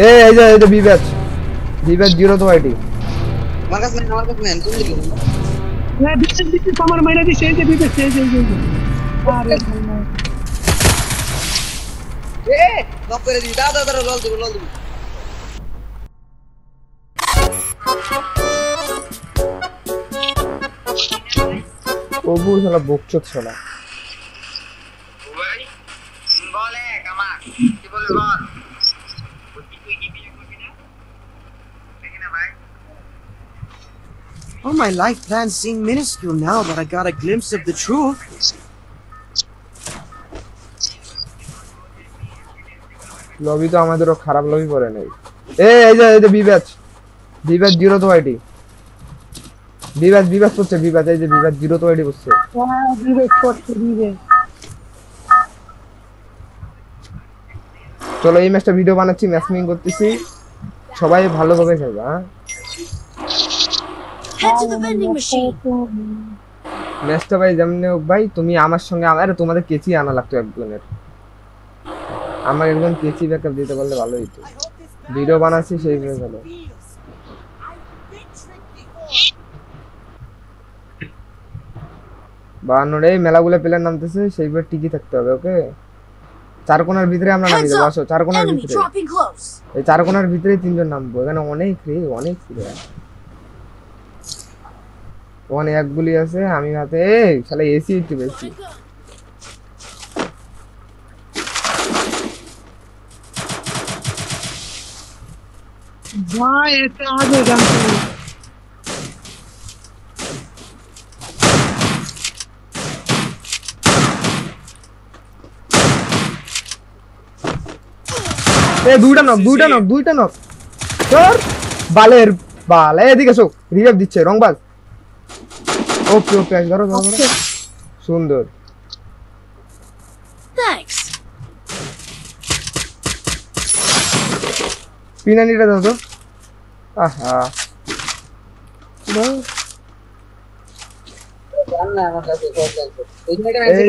এই যে B batch 0 তো আইডি আমার কাছে নেন তুমি দিলো না দিচ্ছে আমার মাইনা দিছে এই যে বিবেক এই যে আরে নক করে দি দাদা লল দিব ওবু শালা বকচোদ শালা ভাই বলে কামা কি বলে বল Oh, my life plans seem minuscule now that I got a glimpse of the truth. Lobby তো আমাদেরও খারাপ লবি পড়ে নাই এই যে বি ব্যাচ 0 তো আইডি বি ব্যাচ করছে বি ব্যাচ এই যে বি ব্যাচ 0 তো আইডি করছে বিবেক করছে বিবেক চলো এই ম্যাচটা ভিডিও বানাচ্ছি ম্যাচমিং করতেছি সবাই ভালোভাবে খেলবা হ্যাঁ Head to the vending machine. ম্যাচটা ভাই যেমনে হোক ভাই তুমি আমার সঙ্গে আরে তোমাদের কেচি আনা লাগতো একজনের আমার একজন কেচি ব্যাকআপ দিতে পারলে ভালো হতো ভিডিও বানাচ্ছি সেই ভেবে ভালো বানানোর এই মেলাগুলো প্লেয়ার নামতেছে সেইবার টিকি থাকতে হবে ওকে চার কোণার ভিতরে আমরা নামি যাবো আসো চার কোণার Enemy ভিতরে dropping close. এই চার কোণার ভিতরে তিনজন নামবো এখানে অনেক রে ওখানে এক গুলি আছে আমি হাতে এই শালা এসি একটু বেশি ভাই এটা আগে জানতো এই দুইটা নক তোর বালের বাল এদিকে এসো রিভাইভ দিচ্ছে রংবাজ ওকে ধরো সুন্দর Thanks. পিনানিটা দাও তো আহা জানলা আমার কাছে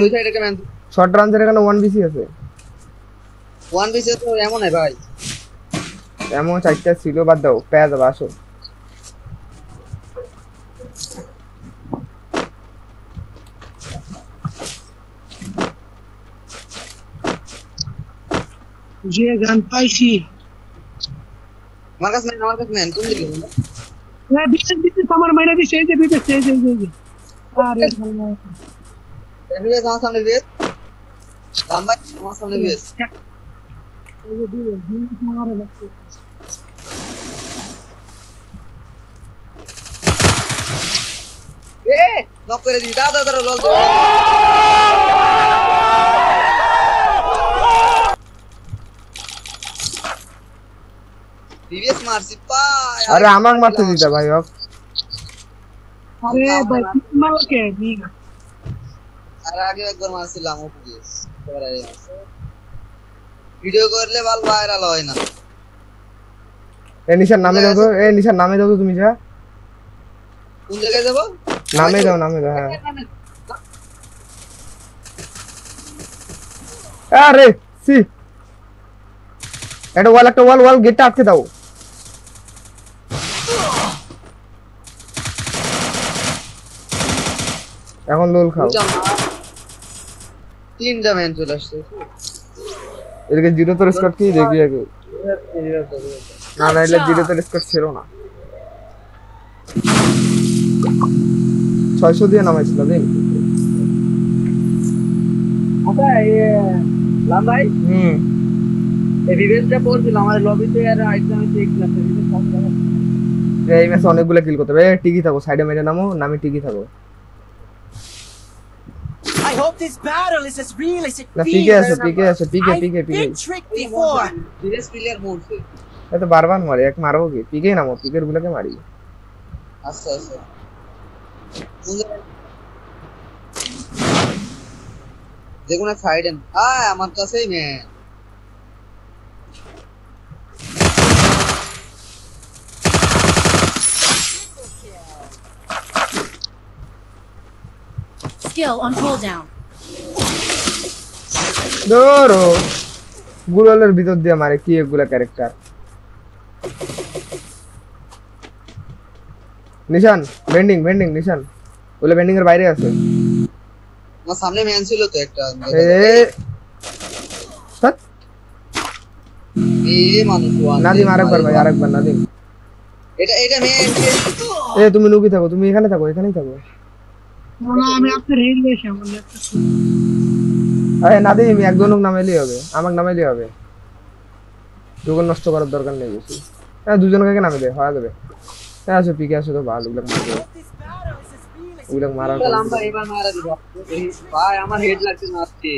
ওই সাইডে কেমন শর্ট রানজের এখানে 1BC আছে 1BC তো এমন নাই ভাই এমন চারটা ছিল বাদ দাও পেয়ে যাবে আসো যে গান পাইছি আমার কাছে নেন তুমি দিলো না দিচ্ছে আমার মাইনা দিছে এই যে বিবেক এই যে আরে এমনি আমার সামনে বেশ আমার সামনে বেশ এই যে বিবেক মারে লাগছে নক করে দি দাদা লল দিব টিভিএস মারছি পায় আরে আমাকে মারতে দিতা ভাই অফ আরে ভাই মালকে নিগ আর আগে একবার মারছিলাম ও টিভিএস পরে ভিডিও করলে ভালো ভাইরাল হয় না এই নিশান নামে দাও তো তুমি যা কোন জায়গায় যাব নামে দাও হ্যাঁ আরে সি এটা একটা ওয়াল গেটটা আটকে দাও এখন লোল খাও তিনটা ম্যান চলে আসছে এদিকে 0 তো স্কোর কি দেখি আগে না এটা 0 তো স্কোর ছিল না 600 দিয়ে নামাইছিল দেখ আচ্ছা লাম ভাই এই রিভেঞ্জটা পড়ছিল আমার লবিতে আর আইটেমে চেক করতে এই ম্যাচে অনেকগুলো কিল করতে হবে টিকি থাকো সাইডে মেরে নামি টিকি থাকো I hope this battle is as real as it না feels. পিকে আছে Been tricked before. Serious player মরছে এত বারবার মারে এক মারবো কি পিকে নামো পিকের গুলোকে মারি আচ্ছা দেখুন এক সাইড এন আমার কাছেই ম্যান Skill on cooldown. ধরো গুগলের ভিতর দিয়ে মারে কি এগুলা ক্যারেক্টার। নিশান বেন্ডিং বেন্ডিং নিশান বলে বেন্ডিং এর বাইরে আছে। আমার সামনে ম্যান ছিল তো একটা সৎ মানুষ নাদিম আরেকবার ভাই আরেকবার নাদিম। এটা ম্যান। তুমি লুকি থাকো, তুমি এখানে থাকো, এখানেই থাকো। আমি আপনার হেড গেছি আমার ল্যাপটপ। আরে নাদিম একজনক নামাইলেই হবে, আমাকে নামাইলেই হবে, দুজন নষ্ট করার দরকার নেই বেশি। হ্যাঁ দুজনকে নামে দে হয়ে যাবে। হ্যাঁ আসো পিকে আসো তো ভালো ওগুলো মারবে, ওগুলো মারার লম্বা এবার মারা দিব ভাই। আমার হেড লাগছে না আজকে।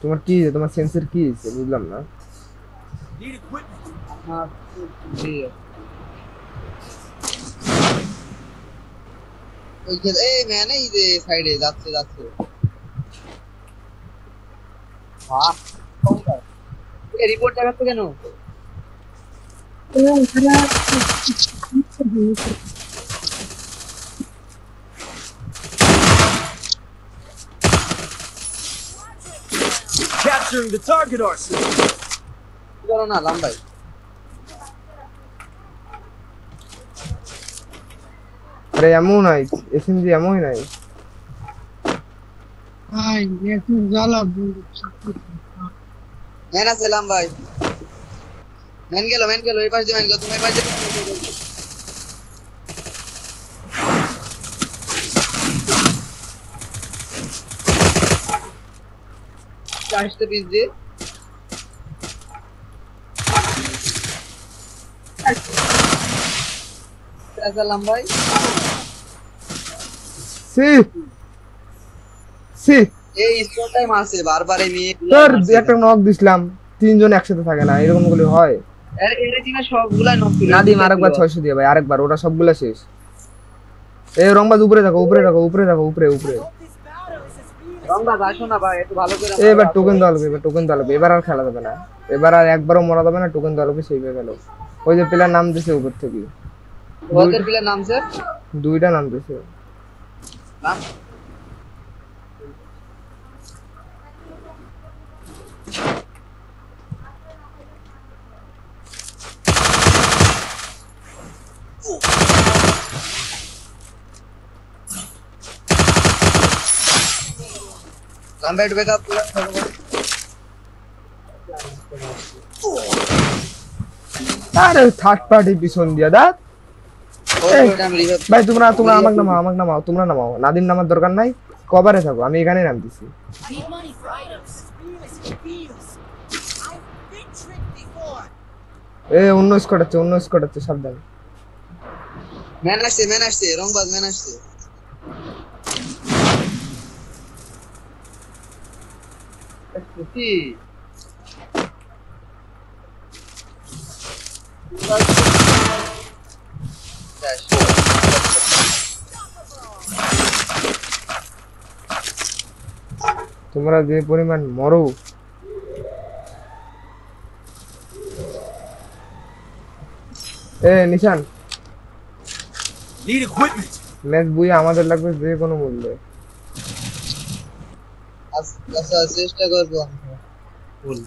তোমার কি তোমার সেন্সর কি হইছে বুঝলাম না। হ্যাঁ জি ওই যে এই ম্যান এই যে সাইডে যাচ্ছে যাচ্ছে। বাহ এই রিপোর্ট দেখাচ্ছে কেন? Capturing the target arsenal. করো না লম্বাই। আরে এমন নাই এসএমজি এমনই নাই। ভাই একটু জ্বালা বন্ধু। ম্যান আছে লম্বাই। ম্যান গেল এই পাশ দিয়ে ম্যান গেল। তুমি এই পাশ দিয়ে আসতে পিস দিয়ে লম্বাই। সি সি এই স্পট টাইম আছে বারবার এই মেয়ে তোর একটা নক দিছিলাম, তিনজন একসাথে থাকে না এরকম গুলো হয়। এর টিমে সবগুলাই নক ছিল। নাদিম আরেকবার 600 দিয়ে ভাই আরেকবার, ওটা সবগুলা শেষ। এই রংবাজ উপরে থাকো উপরে থাকো উপরে থাকো উপরে উপরে। রংবাজ আসো না ভাই একটু ভালো করে। এবার টোকেন দেওয়া লাগবে, এবার টোকেন দেওয়া লাগবে, এবার আর খেলা যাবে না, এবার আর একবারও মরা যাবে না, টোকেন দেওয়া লাগবে। সেই হয়ে গেল। ওই যে প্লেয়ার নাম দিছে উপর থেকে, ওদের প্লেয়ার নাম স্যার দুইটা নাম দিছে। নাম কমব্যাট ব্যাকআপ আরে থার্ড পার্টি পিছন দিয়া দাঁত। ভাই তোমরা তোমরা আমাকে নামাও, আমাকে নামাও, তোমরা নামাও, নাদিম নামার দরকার নাই, কভারে থাকো, আমি এখানে নামতেছি। অন্য স্কোয়াড আছে, অন্য স্কোয়াড আছে, সাবধান। ম্যান আসছে রংবাজ ম্যান আসছে। কি তোমরা যে পরিমাণ মরো, নিশান Need equipment. ম্যাচ বুই আমাদের লাগবে যে কোনো মূল্যে। আচ্ছা চেষ্টা করবো ফুল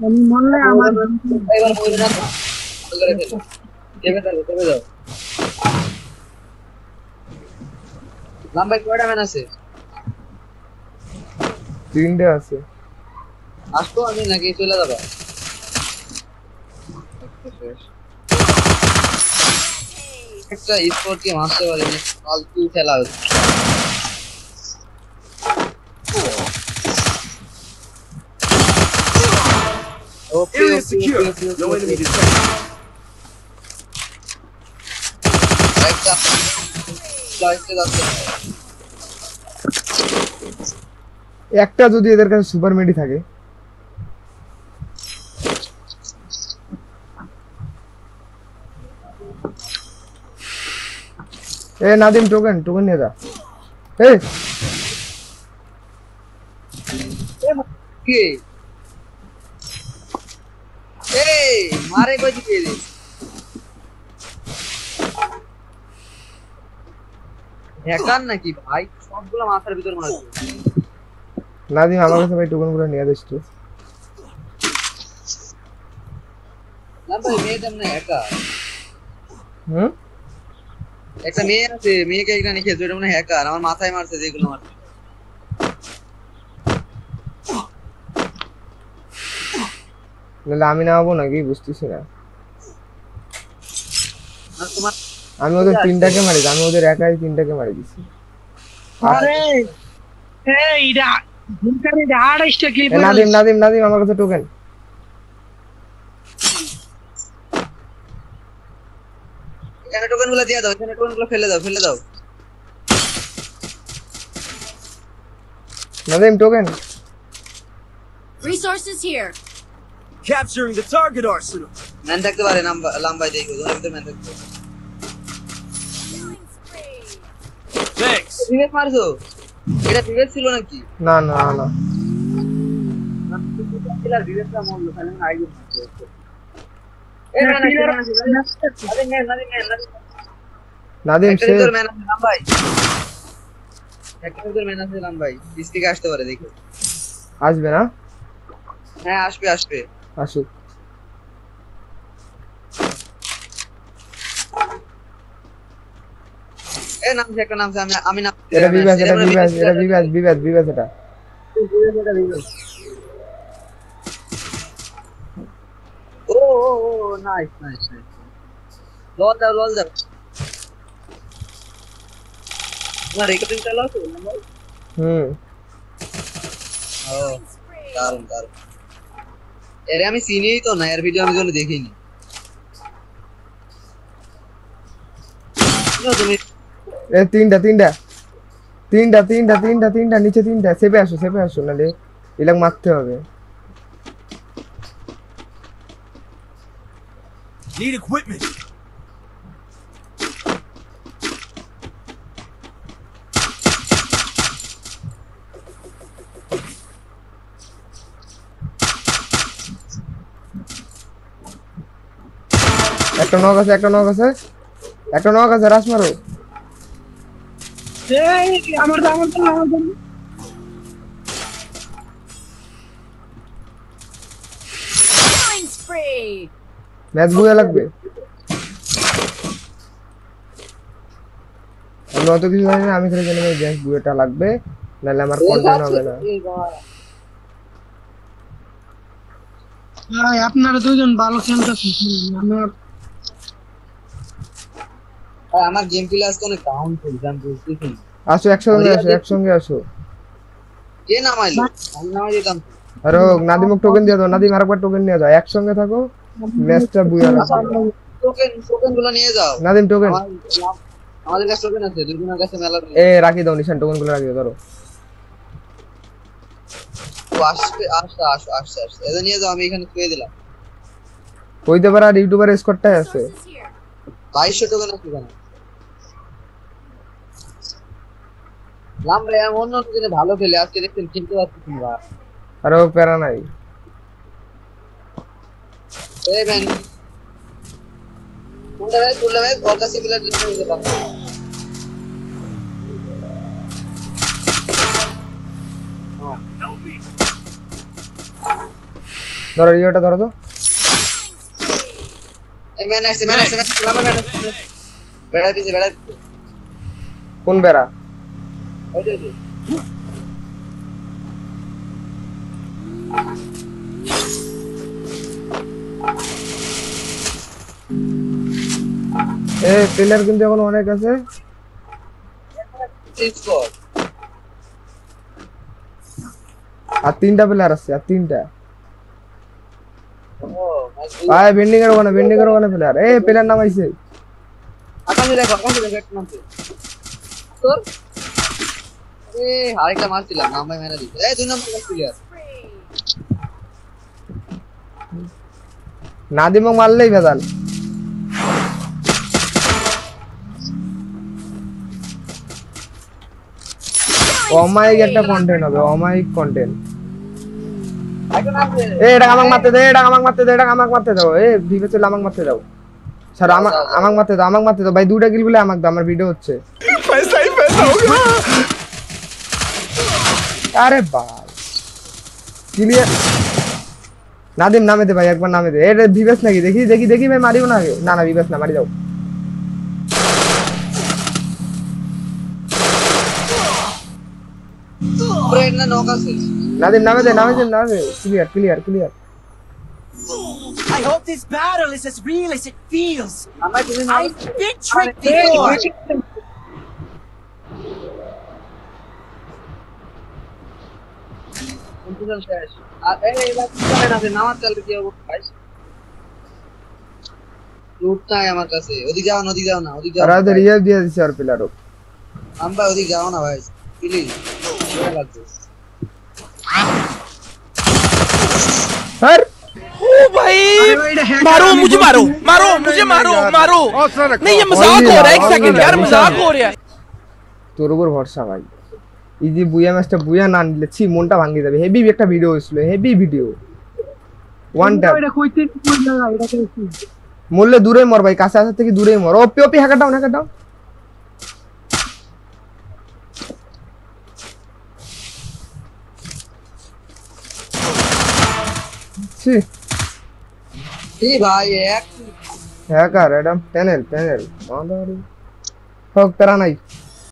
আমি মনে আমার এবার বল না করে ফেলো। চেপে দাও লম্বাই কয়টা ম্যান আছে? তিনটে আছে। আসতো আমি নাকি চলে যাবো? একটা স্পোর্ট কে মারতে পারেনি, ফালতু খেলা হচ্ছে। ওকে Area secure. No enemy detected. একটা লাইটে যাচ্ছে। একটা যদি এদের কাছে সুপার মেডি থাকে, নাদিম টোকেন টোকেন নিয়ে যা। কে এই মারে কই দিকে রে? হ্যাকার নাকি ভাই? সবগুলো মাথার ভিতর মারছে। নাদিম আমার কাছে ভাই টোকেনগুলো নিয়ে দিস তো। না ভাই মেয়ে তেমন একা হুম একটা মেয়ে আছে মেয়েকে এখানে খেলছে ওটা মনে হয় হ্যাকার আমার মাথায় মারছে যেগুলো মারছে নাহলে আমি নামাবো নাকি বুঝতেছি না। আর তোমার আমি ওদের তিনটাকে মারি, আমি ওদের একাই তিনটাকে মারি দিছি। আরে এই এটা ভুলকারি আড়াইশটা কি নাদিম নাদিম নাদিম আমার কাছে টোকেন। এখানে টোকেনগুলো দিয়ে দাও এখানে টোকেনগুলো ফেলে দাও Nadeem token. Resources here. Capturing the target arsenal. Man থাকতে পারে লাম্বাই দেখো তোমার ভিতরে ম্যান থাকতে Killing spree. Thanks. বিবেক মারছো এটা বিবেক ছিল নাকি না না না কিলার বিবেকটা মরলো তাহলে আমি আইডিয়া মারছি এই ম্যান আরে ম্যান নাদিম একটা সে ভিতরে ম্যান আছে লাম্বাই একটা ভিতরে ম্যান আছে লাম্বাই স্টিকে আসতে পারে দেখো আসবে না, হ্যাঁ আসবে আসুক। এই নামছে একটা নামছে আমি নাম এটা বিবাস এটা বিবাস এটা বিবাস বিবাস বিবাস এটা। ও নাইস লল দাও তোমার রেকর্ডিং চালাও তো নাম্বার হুম ও দারুন এরে আমি চিনিই তো না এর ভিডিও আমি কোনো দেখিনি তুমি এ তিনটা নিচে তিনটা সেপে আসো নালে এলাক মারতে হবে। Need equipment. একটা নক আছে রাস মারো। এই আমার Killing spree. ম্যাচ বুয়া লাগবে। আমি অত কিছু জানি না, আমি খালি জানি ম্যাচ বুয়াটা লাগবে নাহলে আমার কন্টেন্ট হবে না। ভাই আপনারা দুজন ভালো খেলতেছেন আমার আমার গেম প্লে আজকে অনেক কাউন্ট করছে আমি বুঝতেছি না আসো একসঙ্গে আসো। কে নামাইলো আমি নামাই দিতাম আরে নাদিমক টোকেন দিয়ে দাও, নাদিম আরেকবার টোকেন নিয়ে যাও, একসঙ্গে থাকো ম্যাচটা বুয়া লাগবে। টোকেনগুলো নিয়ে যাও নাদিম টোকেন আমাদের কাছে টোকেন আছে দুজনের কাছে মেলা এ রাখি দাও, নিশান টোকেনগুলো রাখি দাও। ধরো আসছে এদের নিয়ে যাও আমি এখানে থুয়ে দিলাম কইতে পারে আর ইউটিউবার স্কোরটাই আছে। Resources here. 2200 টোকেন আছে এখানে লাম্বা আমি অন্য দিনে ভালো খেলে আজকে দেখছেন খেলতে পারছি না আরে ও প্যারা নাই। এই ম্যান কোনটা ভাই বলটা সিমিলার দিতে পারবো ধরো ইয়েটা ধরো তো। এই ম্যান আসছে লাম্বা ম্যান বেড়া দিছে কোন বেড়া? ওই যে এ প্লেয়ার কিন্তু এখন অনেক আছে। স্কোর আর তিনটা প্লেয়ার আছে, আর তিনটা। ও ভাই বেন্ডিং এর ওখানে প্লেয়ার। A player নামাইছে। আকাশে দেখো একটা নামছে তোর আরেকটা মারছিলাম নাম্বার মেরা দিতে এই 2 নম্বর প্লেয়ার নাদিমক মারলেই ভেজাল। অমায়িক একটা কন্টেন্ট হবে, অমায়িক কন্টেন্ট। এটা আমাকে মারতে দাও এ ভিভে চলে আমাকে মারতে দাও। স্যার আমাকে মারতে দাও ভাই, দুটা কিল বলে আমাকে দাও, আমার ভিডিও হচ্ছে। আরে বাস ক্লিয়ার নাদিম নামে দে ভাই একবার নামে দে এটা বিবেস নাকি দেখি দেখি দেখি ভাই মারিও না আগে না না বিবেস না মারি দাও ব্রেন না নক আছে নাদিম নামে দে clear clear clear I hope this battle is as real as it feels. আমার তুমি I've been tricked before. Computer শেষ আর এই বাকি করে না নামাজ চালতে কি হবে ভাই লুটটা আমার কাছে ওদিকে যাও না ওদিকে যাও আর ওদের রিয়াল দিয়ে দিছে আর পিলারও আমরা ওদিকে যাও না ভাই প্লিজ লাগছে স্যার ओ भाई मारो मुझे मारो नहीं ये मजाक हो रहा है एक सेकंड यार मजाक हो रहा है তোর উপর ভরসা ভাই এই যে বুয়া ম্যাচটা বুয়া না নিলে ছি মনটা ভাঙে যাবে হেভি একটা ভিডিও হইছিল হেভি ভিডিও ওয়ান ট্যাপ এটা কইতে কই লাগা এটা কইছি মরলে দূরে মর ভাই কাছে আসা থেকে দূরেই মর ওপি ওপি হ্যাকার ডাউন ছি এই ভাই এক হ্যাকার এডম প্যানেল মাদারি হোক তারা নাই